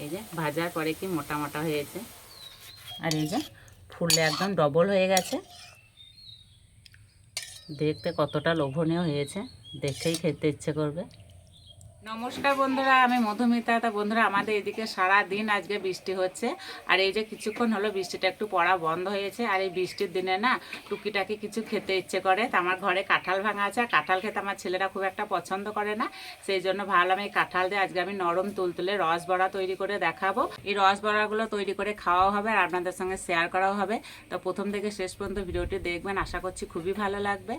এই যে ভাজার পরে কি মোটা মোটা হয়েছে, আর এই যে ফুললে একদম ডবল হয়ে গেছে। দেখতে কতটা লোভনীয় হয়েছে, দেখেই খেতে ইচ্ছে করবে। নমস্কার বন্ধুরা, আমি মধুমিতা। তা বন্ধুরা, আমাদের এদিকে সারা দিন আজকে বৃষ্টি হচ্ছে, আর এই যে কিছুক্ষণ হলো বৃষ্টিটা একটু পড়া বন্ধ হয়েছে। আর এই বৃষ্টির দিনে না টুকিটাকি কিছু খেতে ইচ্ছে করে। তা আমার ঘরে কাঁঠাল ভাঙা আছে, আর কাঁঠাল খেতে আমার ছেলেরা খুব একটা পছন্দ করে না। সেই জন্য ভাবলাম এই কাঁঠাল দিয়ে আজকে আমি নরম তুলতুলে রস বড়া তৈরি করে দেখাবো। এই রস বড়াগুলো তৈরি করে খাওয়াও হবে আর আপনাদের সঙ্গে শেয়ার করাও হবে। তো প্রথম থেকে শেষ পর্যন্ত ভিডিওটি দেখবেন, আশা করছি খুবই ভালো লাগবে।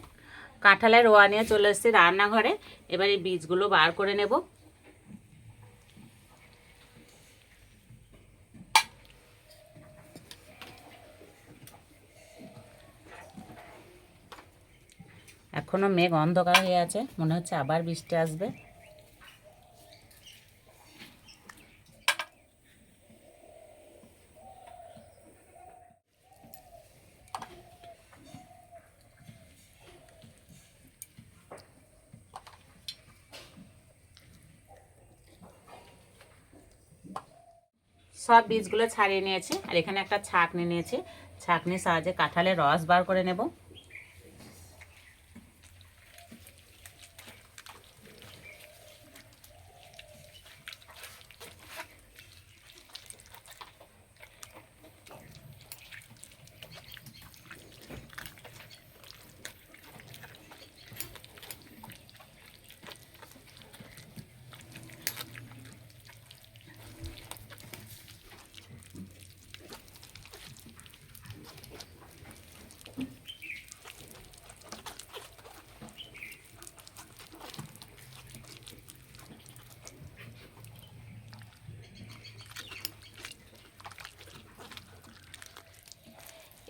কাঁঠালের রোয়া নিয়ে চলে এসেছি রান্নাঘরে। এবার এই বীজগুলো বার করে নেব। এখনো মেঘ অন্ধকার হয়ে আছে, মনে হচ্ছে আবার বৃষ্টি আসবে। সব বীজগুলো ছাড়িয়ে নিয়েছি, আর এখানে একটা ছাঁকনি নিয়েছি। ছাঁকনির সাহায্যে কাঁঠালের রস বার করে নেব।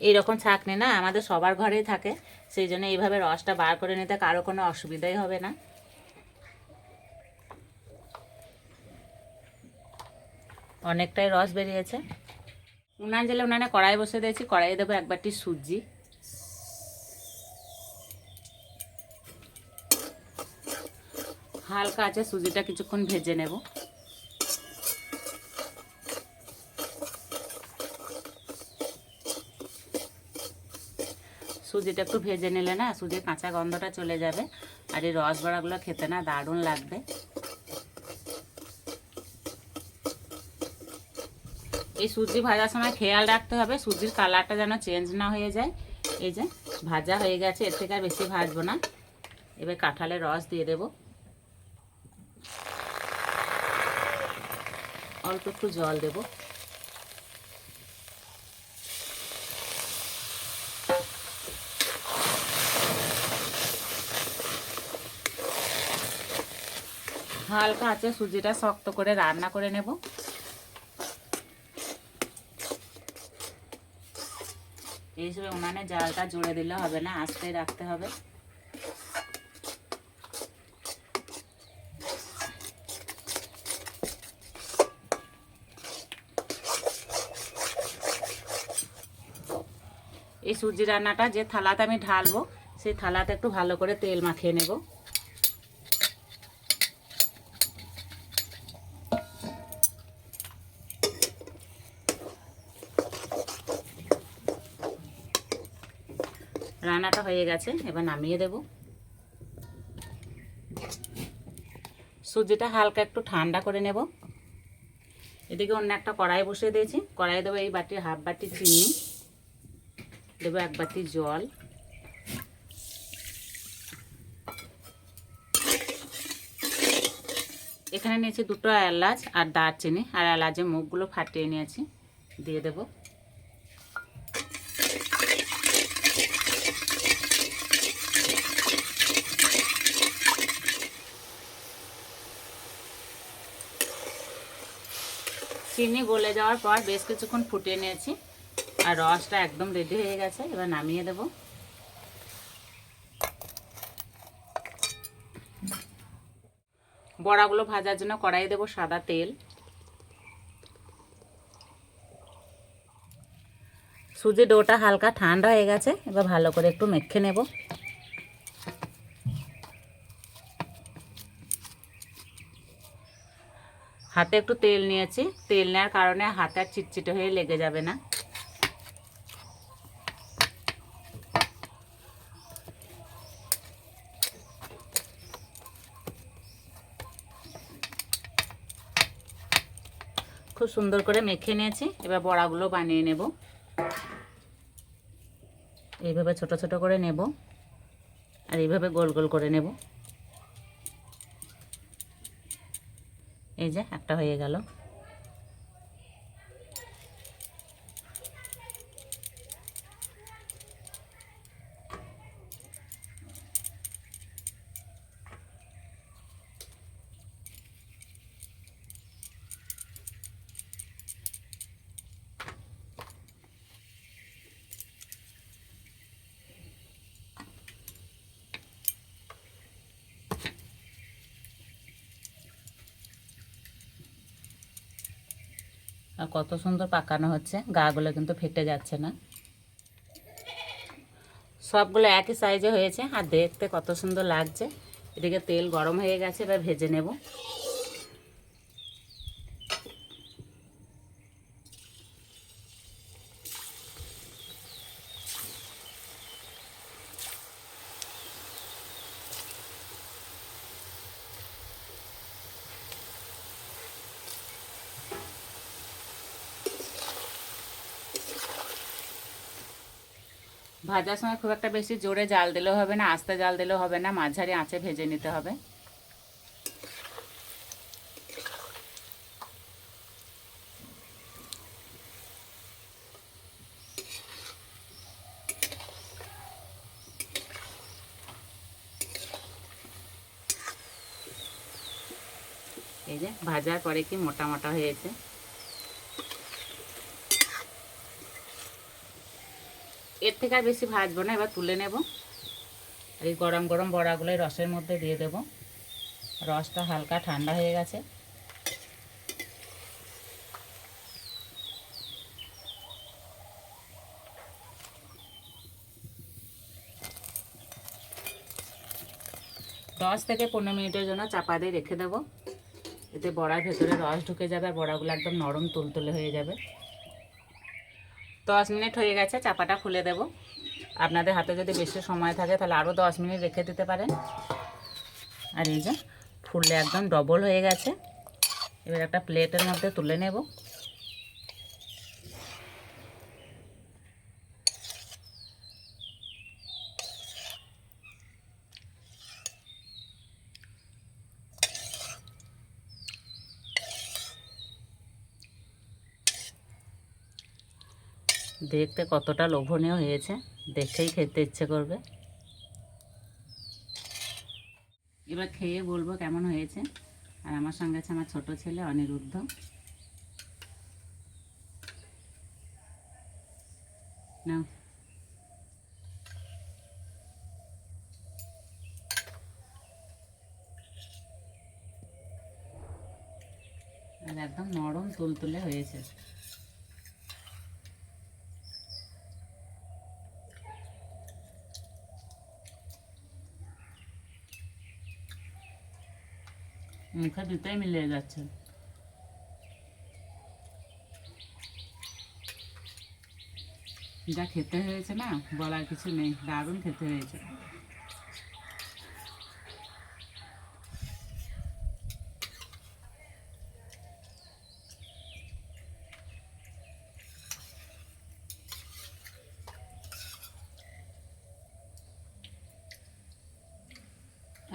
এইরকম ছাঁকনি না আমাদের সবার ঘরেই থাকে, সেই জন্য এইভাবে রসটা বার করে নিতে কারো কোনো অসুবিধাই হবে না। অনেকটাই রস বেরিয়েছে। উনান জেলে উনানে কড়াই বসে দিয়েছি। কড়াইয়ে দেবো এক বাটি সুজি। হালকা আছে সুজিটা কিছুক্ষণ ভেজে নেব। সুজিটা একটু ভেজে নিলে না সুজির কাঁচা গন্ধটা চলে যাবে, আর এই রস বড়াগুলো খেতে না দারুণ লাগবে। এই সুজি ভাজার সময় খেয়াল রাখতে হবে সুজির কালারটা যেন চেঞ্জ না হয়ে যায়। এই যে ভাজা হয়ে গেছে, এর থেকে আর বেশি ভাজবো না। এবার কাঁঠালের রস দিয়ে দেব। অল্প একটু জল দেব। হালকা আছে সুজিটা শক্ত করে রান্না করে নেব। এই হিসেবে উনানে জালটা জুড়ে দিলে হবে না, আস্তেই রাখতে হবে। এই সুজি রান্নাটা যে থালাতে আমি ঢালবো সেই থালাতে একটু ভালো করে তেল মাখিয়ে নেব। রান্নাটা হয়ে গেছে, এবার নামিয়ে দেব। সুজিটা হালকা একটু ঠান্ডা করে নেব। এদিকে অন্য একটা কড়াই বসিয়ে দিয়েছি। কড়াই দেবো এই বাটির হাফ বাটি চিনি, দেবো এক বাটি জল, এখানে নিয়েছি দুটো এলাচ আর দারচিনি, আর এলাচের মুখগুলো ফাটিয়ে নিয়েছি, দিয়ে দেব। চিনি গলে যাওয়ার পর বেশ কিছুক্ষণ ফুটিয়ে নিয়েছি, আর রসটা একদম রেডি হয়ে গেছে। এবার নামিয়ে দেব। বড়াগুলো ভাজার জন্য কড়াইয়ে দেব সাদা তেল। সুজি ডোটা হালকা ঠান্ডা হয়ে গেছে, এবার ভালো করে একটু মেখে নেব। হাতে একটু তেল নিয়েছি, তেল নেওয়ার কারণে হাতে আর চিটচিটে হয়ে লেগে যাবে না। খুব সুন্দর করে মেখে নিয়েছি। এবার বড়াগুলো বানিয়ে নেব। এইভাবে ছোট ছোট করে নেব আর এইভাবে গোল গোল করে নেব। এই যে একটা হয়ে গেল। আর কত সুন্দর পাকানো হচ্ছে, গাগুলো কিন্তু ফেটে যাচ্ছে না। সবগুলো একই সাইজে হয়েছে আর দেখতে কত সুন্দর লাগছে। এদিকে তেল গরম হয়ে গেছে, এবার ভেজে নেব। ভাজার সময় খুব একটা বেশি জোরে জাল দিলেও হবে না, আস্তে জাল দিলেও হবে না, মাঝারি আঁচে ভেজে নিতে হবে। এই যে ভাজার পরে কি মোটা মোটা হয়েছে। এর থেকে আর বেশি ভাজবো না, এবার তুলে নেব। আর এই গরম গরম বড়াগুলো রসের মধ্যে দিয়ে দেব। রসটা হালকা ঠান্ডা হয়ে গেছে। দশ থেকে 15 মিনিটের জন্য চাপা দিয়ে রেখে দেবো। এতে বড়ার ভেতরে রস ঢুকে যাবে আর বড়াগুলো একদম নরম তুলতুলে হয়ে যাবে। 10 মিনিট হয়ে গেছে, চাপাটা খুলে দেব। আপনাদের হাতে যদি বেশি সময় থাকে তাহলে আরও 10 মিনিট রেখে দিতে পারেন। আর এই যে ফুললে একদম ডবল হয়ে গেছে। এবার একটা প্লেটের মধ্যে তুলে নেব। দেখতে কতটা লোভনীয় হয়েছে, দেখেই খেতে ইচ্ছে করবে। এবার খেয়ে বলবো কেমন হয়েছে। আর আমার সঙ্গে আছে আমার ছোট ছেলে অনিরুদ্ধ। নাও। আর একদম নরম তুলতুলে হয়েছে। মুখে দিতেই মিলিয়ে যাচ্ছে। যা খেতে হয়েছে না, বলার কিছু নেই, দারুণ খেতে হয়েছে।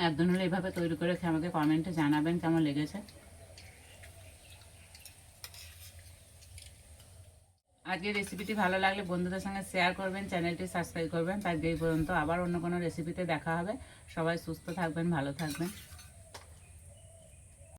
একদিন হলে এইভাবে তৈরি করে খেয়ে আমাকে কমেন্টে জানাবেন কেমন লেগেছে। আজকের রেসিপিটি ভালো লাগলে বন্ধুদের সঙ্গে শেয়ার করবেন, চ্যানেলটি সাবস্ক্রাইব করবেন। তাই এই পর্যন্ত আবার অন্য কোনো রেসিপিতে দেখা হবে। সবাই সুস্থ থাকবেন, ভালো থাকবেন।